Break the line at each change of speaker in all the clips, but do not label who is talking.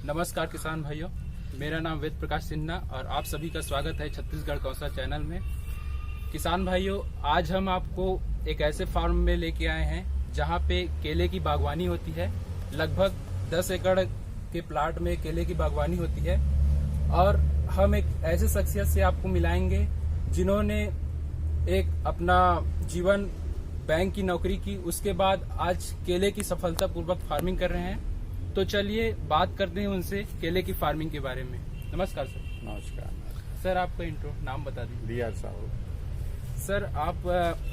नमस्कार किसान भाइयों, मेरा नाम वेद प्रकाश सिन्हा और आप सभी का स्वागत है छत्तीसगढ़ कौशल चैनल में। किसान भाइयों, आज हम आपको एक ऐसे फार्म में लेके आए हैं जहां पे केले की बागवानी होती है। लगभग 10 एकड़ के प्लाट में केले की बागवानी होती है और हम एक ऐसे शख्सियत से आपको मिलाएंगे जिन्होंने एक अपना जीवन बैंक की नौकरी की, उसके बाद आज केले की सफलतापूर्वक फार्मिंग कर रहे हैं। तो चलिए बात करते हैं उनसे केले की फार्मिंग के बारे में। नमस्कार सर।
नमस्कार
सर, आपका इंट्रो नाम बता दीजिए।
रियाज साहब।
सर, आप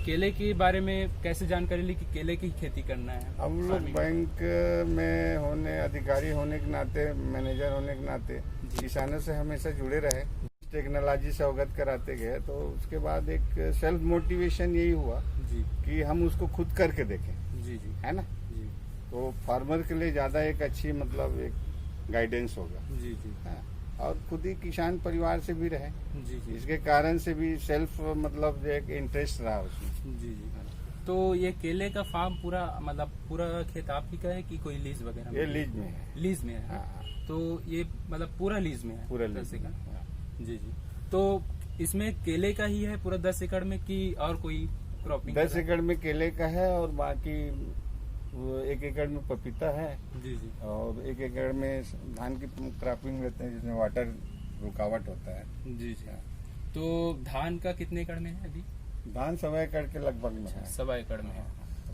केले के बारे में कैसे जानकारी ली कि केले की खेती करना है?
हम लोग बैंक में होने, अधिकारी होने के नाते, मैनेजर होने के नाते किसानों से हमेशा जुड़े रहे, टेक्नोलॉजी से अवगत कराते गए। तो उसके बाद एक सेल्फ मोटिवेशन यही हुआ
जी
कि हम उसको खुद करके देखें।
जी जी
है ना?
जी
तो फार्मर के लिए ज्यादा एक अच्छी मतलब एक गाइडेंस होगा।
जी जी
हाँ, और खुद ही किसान परिवार से भी रहे,
जी जी
इसके कारण से भी सेल्फ मतलब एक इंटरेस्ट रहा उसमें।
जी जी। तो ये केले का फार्म पूरा खेत आप ही का है कि कोई लीज वगैरह?
ये लीज में है।
लीज में है।
हाँ,
तो ये पूरा लीज में है?
पूरा
10
लीज
एकड़।
में। हाँ।
जी जी। तो इसमें केले का ही है पूरा 10 एकड़ में कि और कोई क्रॉपिंग?
10 एकड़ में केले का है और बाकी 1 एकड़ में पपीता है
जी जी
और 1 एकड़ में धान की क्रॉपिंग लेते हैं जिसमें वाटर रुकावट होता है।
जी जी। तो धान का कितने एकड़ में है अभी?
धान 1.25 एकड़ के लगभग में है।
1.25 एकड़ में है।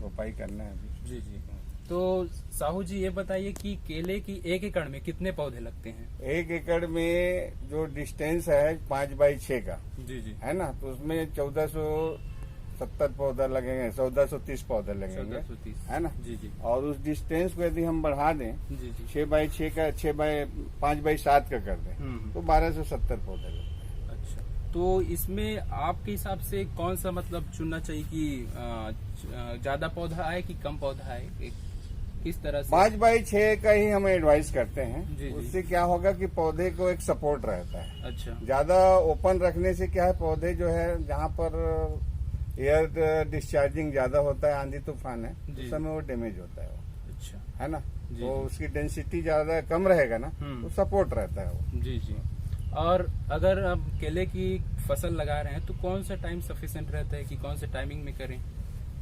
रोपाई करना है अभी।
जी जी। तो साहू जी, ये बताइए कि केले की 1 एकड़ में कितने पौधे लगते हैं?
1 एकड़ में जो डिस्टेंस है 5x6 का
जी जी।
है ना, तो उसमें 1470 पौधा लगेंगे, 1430 पौधे लगेंगे,
1430
है ना?
जी जी
और उस डिस्टेंस को यदि हम बढ़ा दें,
जी जी
6x6 का 5x7 का कर दें तो 1270 पौधे लगेंगे।
अच्छा, तो इसमें आपके हिसाब से कौन सा चुनना चाहिए कि ज्यादा पौधा आए कि कम पौधा आए? किस तरह से?
5x6 का ही हम एडवाइस करते हैं।
जी, जी।
उससे क्या होगा कि पौधे को एक सपोर्ट रहता है।
अच्छा।
ज्यादा ओपन रखने से क्या है, पौधे जो है जहाँ पर एयर डिस्चार्जिंग ज्यादा होता है, आंधी तूफान है,
जी।
उस समय वो डैमेज होता है वो,
अच्छा।
है ना?
जी,
तो
जी।
उसकी डेंसिटी ज्यादा कम रहेगा ना, तो सपोर्ट रहता है वो।
जी जी। और अगर आप केले की फसल लगा रहे हैं तो कौन सा टाइम सफिशिएंट रहता है कि कौन से टाइमिंग में करें?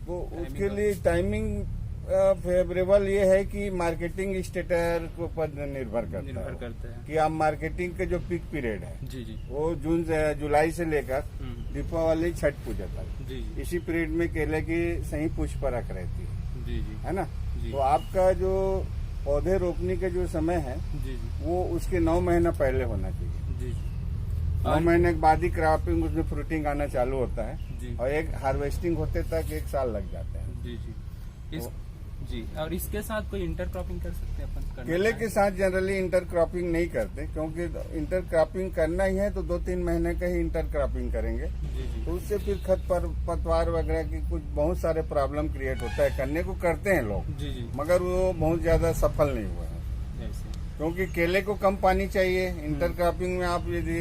वो उसके लिए टाइमिंग फेवरेबल ये है कि मार्केटिंग स्टेटर के ऊपर निर्भर करता है कि आप मार्केटिंग के जो पीक पीरियड है
जी जी
वो जुलाई से लेकर दीपावली, छठ पूजा तक,
जी जी
इसी पीरियड में केले की सही पुष्प परख रहती है।
जी जी
है ना?
जी।
तो आपका जो पौधे रोपने के जो समय है
जी जी
वो उसके 9 महीना पहले होना चाहिए।
जी जी
9 महीने के बाद ही क्रॉपिंग, उसमें फ्रूटिंग आना चालू होता है
जी
और एक हार्वेस्टिंग होते तक 1 साल लग जाता है।
जी जी। जी, और इसके साथ कोई इंटरक्रॉपिंग कर सकते हैं अपन?
केले के साथ जनरली इंटरक्रॉपिंग नहीं करते, क्योंकि इंटरक्रॉपिंग करना ही है तो 2-3 महीने का ही इंटरक्रॉपिंग करेंगे।
जी जी
तो उससे फिर पतवार वगैरह की कुछ बहुत सारे प्रॉब्लम क्रिएट होता है। करने को करते हैं लोग,
जी जी।
मगर वो बहुत ज्यादा सफल नहीं हुआ है,
ऐसे।
क्योंकि केले को कम पानी चाहिए। इंटरक्रॉपिंग में आप यदि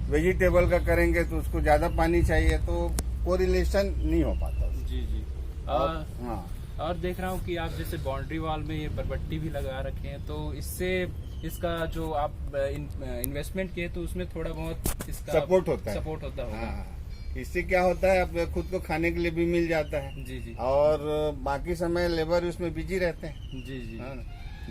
वेजिटेबल का करेंगे तो उसको ज्यादा पानी चाहिए, तो कोरिलेशन नहीं हो पाता।
जी जी।
हाँ,
और देख रहा हूँ कि आप जैसे बाउंड्री वॉल में ये बरबट्टी भी लगा रखे हैं, तो इससे इसका जो आप इन्वेस्टमेंट किए तो उसमें थोड़ा बहुत इसका
सपोर्ट होता
होगा।
हाँ, इससे क्या होता है, आप खुद को खाने के लिए भी मिल जाता है।
जी जी।
और बाकी समय लेबर उसमें बिजी रहते हैं।
जी जी।
हाँ,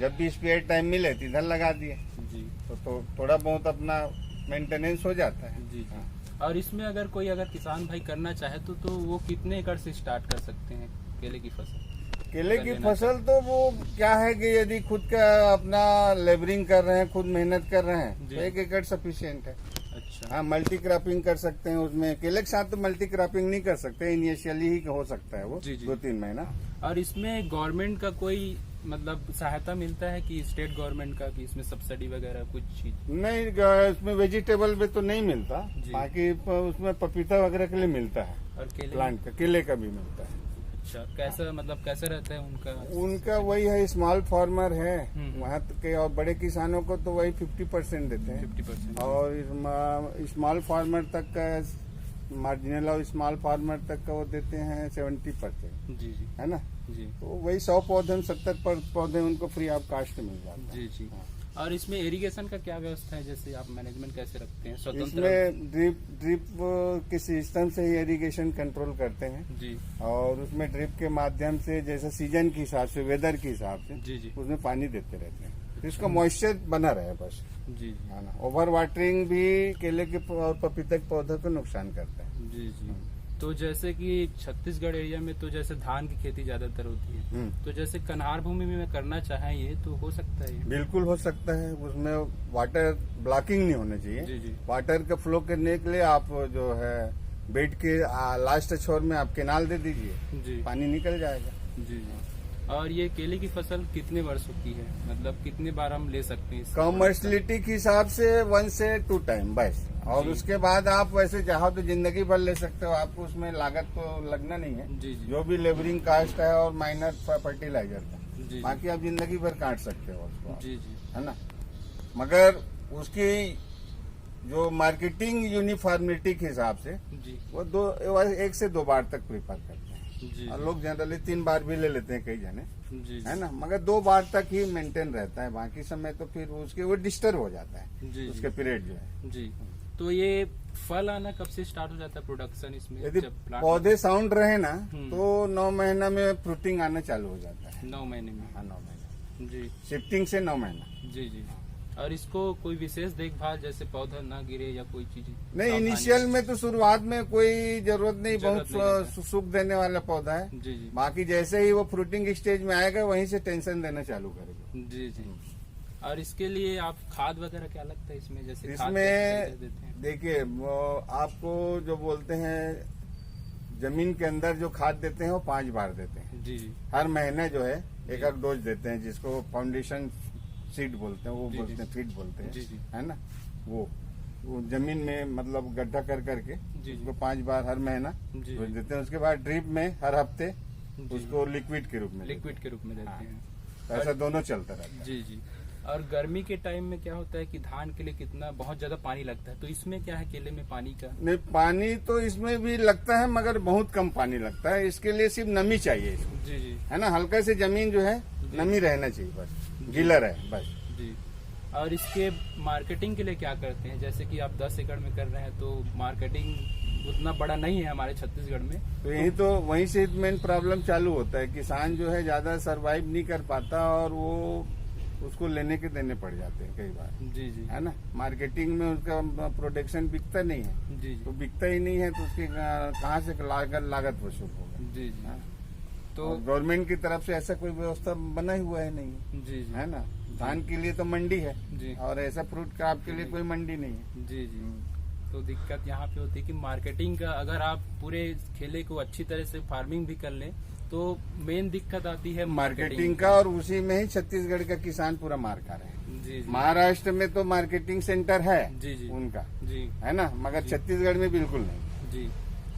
जब भी स्पेयर टाइम मिले तो इधर लगा दिए,
जी।
तो थोड़ा बहुत अपना मेंटेनेंस हो जाता है।
जी जी।
हाँ।
और इसमें अगर किसान भाई करना चाहे तो वो कितने एकड़ से स्टार्ट कर सकते हैं केले की फसल?
केले की फसल तो वो क्या है कि यदि खुद का अपना लेबरिंग कर रहे हैं, खुद मेहनत कर रहे हैं, तो 1 एकड़ सफिशियंट है।
अच्छा।
हाँ, मल्टी क्रॉपिंग कर सकते हैं उसमें। केले के साथ तो मल्टी क्रॉपिंग नहीं कर सकते, इनिशियली ही हो सकता है वो।
जी जी।
2-3 महीना।
और इसमें गवर्नमेंट का कोई सहायता मिलता है कि स्टेट गवर्नमेंट का, कि इसमें सब्सिडी वगैरह कुछ चीज?
नहीं, इसमें वेजिटेबल में तो नहीं मिलता, बाकी उसमें पपीता वगैरह के लिए मिलता है।
और
प्लांट का, केले का भी मिलता है।
अच्छा, कैसा कैसे रहता है
उनका वही है, स्मॉल फार्मर है वहाँ के, और बड़े किसानों को तो वही 50% देते हैं।
50%।
और स्मॉल फार्मर तक का, मार्जिनल और स्मॉल फार्मर तक का वो देते हैं 70%।
जी जी।
है ना?
जी।
तो वही 100 पौधे 70 पौधे उनको फ्री ऑफ कास्ट मिल जाता है।
जी जी। और इसमें इरिगेशन का क्या व्यवस्था है, जैसे आप मैनेजमेंट कैसे रखते हैं स्वतंत्र?
इसमें ड्रिप के सिस्टम से ही इरिगेशन कंट्रोल करते हैं
जी
और उसमें ड्रिप के माध्यम से जैसे सीजन के हिसाब से, वेदर के हिसाब से
जी जी
उसमें पानी देते रहते हैं, तो इसका मॉइस्चर बना रहे बस।
जी जी
है ना। ओवर वाटरिंग भी केले के और पपीते के पौधों को नुकसान करता है।
जी जी। तो जैसे कि छत्तीसगढ़ एरिया में तो जैसे धान की खेती ज्यादातर होती है, तो जैसे कन्हार भूमि में करना चाहें ये तो हो सकता है?
बिल्कुल हो सकता है, उसमें वाटर ब्लॉकिंग नहीं होना चाहिए।
जी जी
वाटर का फ्लो करने के लिए आप जो है बेड के लास्ट छोर में आप केनाल दे दीजिए,
जी
पानी निकल जाएगा।
जी जी। और ये केले की फसल कितने वर्षों की है, मतलब कितने बार हम ले सकते हैं?
कमर्शियलिटी के हिसाब से 1 से 2 टाइम बस, और
जी।
उसके बाद आप वैसे चाहो तो जिंदगी भर ले सकते हो, आपको उसमें लागत तो लगना नहीं है।
जी जी
जो भी लेबरिंग कास्ट है और माइनर फर्टिलाइजर का,
जी
बाकी आप जिंदगी भर काट सकते हो उसको,
जी जी
है ना। मगर उसकी जो मार्केटिंग यूनिफॉर्मिटी के हिसाब से
जी
वो 1 से 2 बार तक प्रीफर करते हैं,
जी
और लोग जनरली 3 बार भी ले लेते हैं कई जने,
जी
है ना। मगर 2 बार तक ही मेंटेन रहता है, बाकी समय तो फिर उसके वो डिस्टर्ब हो जाता है,
जी
उसके पीरियड जो है।
जी। तो ये फल आना कब से स्टार्ट हो जाता है प्रोडक्शन इसमें?
यदि
जब plant-
पौधे साउंड रहे ना
हम्म।
तो 9 महीना में फ्रूटिंग आना चालू हो जाता है।
9 महीने में?
हाँ, 9 महीना
जी
शिफ्टिंग से 9 महीना।
जी जी। और इसको कोई विशेष देखभाल, जैसे पौधा ना गिरे या कोई चीज?
नहीं,
सावधानी?
इनिशियल में तो शुरुआत में कोई जरूरत नहीं,
जरूरत नहीं
बहुत सुख देने वाला पौधा है।
जी जी
बाकी जैसे ही वो फ्रूटिंग स्टेज में आएगा वहीं से टेंशन देना चालू करेगा।
जी जी। और इसके लिए आप खाद वगैरह क्या लगता है इसमें, जैसे खाद
इसमें
कैसे देते हैं?
देखिए, वो आपको जो बोलते हैं जमीन के अंदर जो खाद देते हैं वो 5 बार देते हैं।
जी जी
हर महीने जो है एक डोज देते हैं, जिसको फाउंडेशन सीड बोलते हैं, वो
जी,
बोलते
जी।
हैं, फीड बोलते हैं,
जी, जी।
है ना। वो जमीन में मतलब गड्ढा कर करके
जी,
उसको 5 बार हर महीना
जी,
डोज
जी।
देते हैं। उसके बाद ड्रिप में हर हफ्ते
जी।
उसको लिक्विड के रूप में देते
लिक्विड के रूप में देते
हाँ।
हैं।
हैं। ऐसा दोनों चलता रहता है।
जी जी। और गर्मी के टाइम में क्या होता है कि धान के लिए कितना बहुत ज्यादा पानी लगता है, तो इसमें क्या है केले में पानी का?
नहीं, पानी तो इसमें भी लगता है मगर बहुत कम पानी लगता है, इसके लिए सिर्फ नमी चाहिए इसमें,
जी जी
है ना। हल्का से जमीन जो है
जी।
नमी रहना चाहिए, बस गीला रहे बस।
जी। और इसके मार्केटिंग के लिए क्या करते हैं, जैसे कि आप 10 एकड़ में कर रहे हैं तो मार्केटिंग उतना बड़ा नहीं है हमारे छत्तीसगढ़ में,
तो यही तो वहीं से मेन प्रॉब्लम चालू होता है, किसान जो है ज्यादा सरवाइव नहीं कर पाता और वो उसको लेने के देने पड़ जाते हैं कई बार,
जी जी
है ना। मार्केटिंग में उसका प्रोडक्शन बिकता नहीं है,
जी
तो
जी
बिकता ही नहीं है तो उसकी कहाँ से लागत वसूल होगा।
जी जी।
हाँ।
तो
और गवर्नमेंट की तरफ से ऐसा कोई व्यवस्था बना ही हुआ है नहीं,
जी जी
है ना। धान के लिए तो मंडी है
जी
और ऐसा फ्रूट क्रॉप के लिए कोई मंडी नहीं है।
जी जी। तो दिक्कत यहाँ पे होती है कि मार्केटिंग का, अगर आप पूरे खेले को अच्छी तरह से फार्मिंग भी कर लें तो मेन दिक्कत आती है
मार्केटिंग का, और उसी में ही छत्तीसगढ़ का किसान पूरा मार खा रहे हैं।
जी जी
महाराष्ट्र में तो मार्केटिंग सेंटर है
जी जी
उनका,
जी
है ना, मगर
जी।
छत्तीसगढ़ में बिल्कुल नहीं।
जी।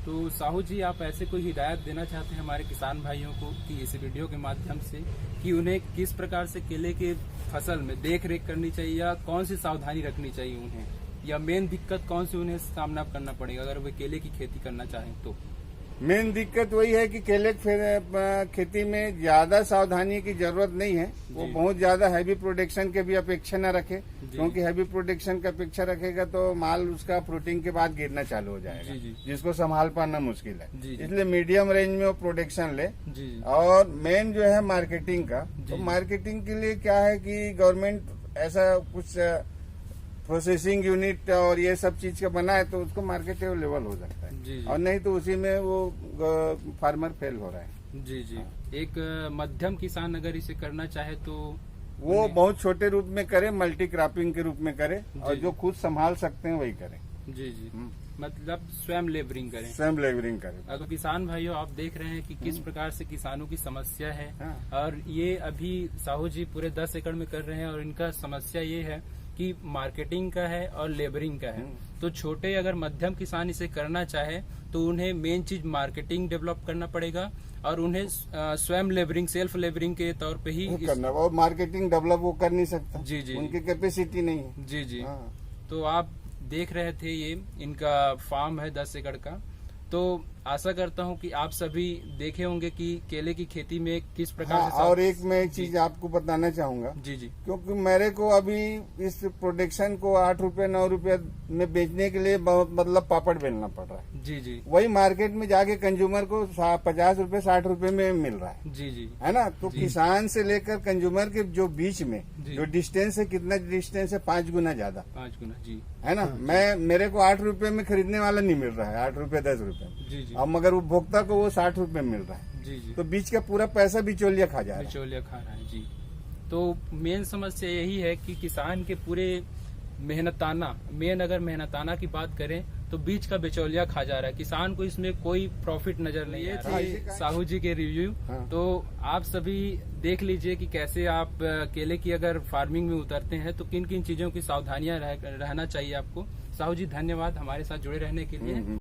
तो साहू जी, आप ऐसे कोई हिदायत देना चाहते हैं हमारे किसान भाइयों को कि इस वीडियो के माध्यम से कि उन्हें किस प्रकार से केले के फसल में देख रेख करनी चाहिए या कौन सी सावधानी रखनी चाहिए उन्हें, या मेन दिक्कत कौन सी उन्हें सामना करना पड़ेगा अगर वे केले की खेती करना चाहें तो?
मेन दिक्कत वही है कि केले खेती में ज्यादा सावधानी की जरूरत नहीं है। वो
जी।
बहुत ज्यादा हैवी प्रोडक्शन के भी अपेक्षा न रखे,
जी।
क्योंकि हैवी प्रोडक्शन की अपेक्षा रखेगा तो माल उसका फ्रूटिंग के बाद गिरना चालू हो जाएगा,
जी, जी।
जिसको संभाल पाना मुश्किल है।
जी, जी।
इसलिए मीडियम रेंज में वो प्रोडक्शन ले।
जी जी
और मेन जो है मार्केटिंग का, तो
जी।
मार्केटिंग के लिए क्या है कि गवर्नमेंट ऐसा कुछ प्रोसेसिंग यूनिट और ये सब चीज का बना है तो उसको मार्केट लेवल हो सकता है।
जी, जी।
और नहीं तो उसी में वो फार्मर फेल हो रहा है।
जी जी। एक मध्यम किसान अगर इसे करना चाहे तो
वो
उन्हें-
बहुत छोटे रूप में करे, मल्टी क्रॉपिंग के रूप में करे, और
जी।
जो खुद संभाल सकते हैं वही करें,
जी जी, मतलब स्वयं लेबरिंग करें।
स्वयं लेबरिंग करें।
अगर किसान भाइयों, आप देख रहे हैं कि किस प्रकार से किसानों की समस्या है,
हाँ।
और ये अभी साहू जी पूरे 10 एकड़ में कर रहे हैं और इनका समस्या ये है कि मार्केटिंग का है और लेबरिंग का है। तो छोटे अगर मध्यम किसान इसे करना चाहे तो उन्हें मेन चीज मार्केटिंग डेवलप करना पड़ेगा और उन्हें स्वयं लेबरिंग, सेल्फ लेबरिंग के तौर पे ही
करना, और मार्केटिंग डेवलप वो कर नहीं सकता।
जी, जी।
उनकी कैपेसिटी नहीं है।
जी जी।
हाँ।
तो आप देख रहे थे ये इनका फार्म है 10 एकड़ का। तो आशा करता हूं कि आप सभी देखे होंगे कि केले की खेती में किस प्रकार
हाँ,
से
और एक मैं चीज आपको बताना चाहूंगा,
जी जी
क्योंकि मेरे को अभी इस प्रोडक्शन को 8 रुपए 9 रुपए में बेचने के लिए बहुत मतलब पापड़ बेलना पड़ रहा है।
जी जी
वही मार्केट में जाके कंज्यूमर को 50 रुपए 60 रुपए में मिल रहा है।
जी जी
है ना। तो
जी।
किसान से लेकर कंज्यूमर के जो बीच में
जी।
जो डिस्टेंस है, कितना डिस्टेंस है, 5 गुना ज्यादा,
5 गुना जी
है ना। मेरे को 8 रुपए में खरीदने वाला नहीं मिल रहा है, 8 रुपए 10 रुपए में।
जी जी
अब मगर उपभोक्ता को वो 60 रुपए मिल रहा है।
जी जी
तो बीच का पूरा पैसा बिचौलिया खा जा रहा है।
बिचौलिया खा रहा है जी। तो मेन समस्या यही है कि किसान के पूरे मेहनताना की बात करें तो बीच का बिचौलिया खा जा रहा है। किसान को इसमें कोई प्रॉफिट नजर नहीं आ रहा है। साहू जी के रिव्यू।
हाँ।
तो आप सभी देख लीजिए कि कैसे आप केले की अगर फार्मिंग में उतरते हैं तो किन किन चीजों की सावधानियां रहना चाहिए आपको। साहू जी धन्यवाद हमारे साथ जुड़े रहने के लिए।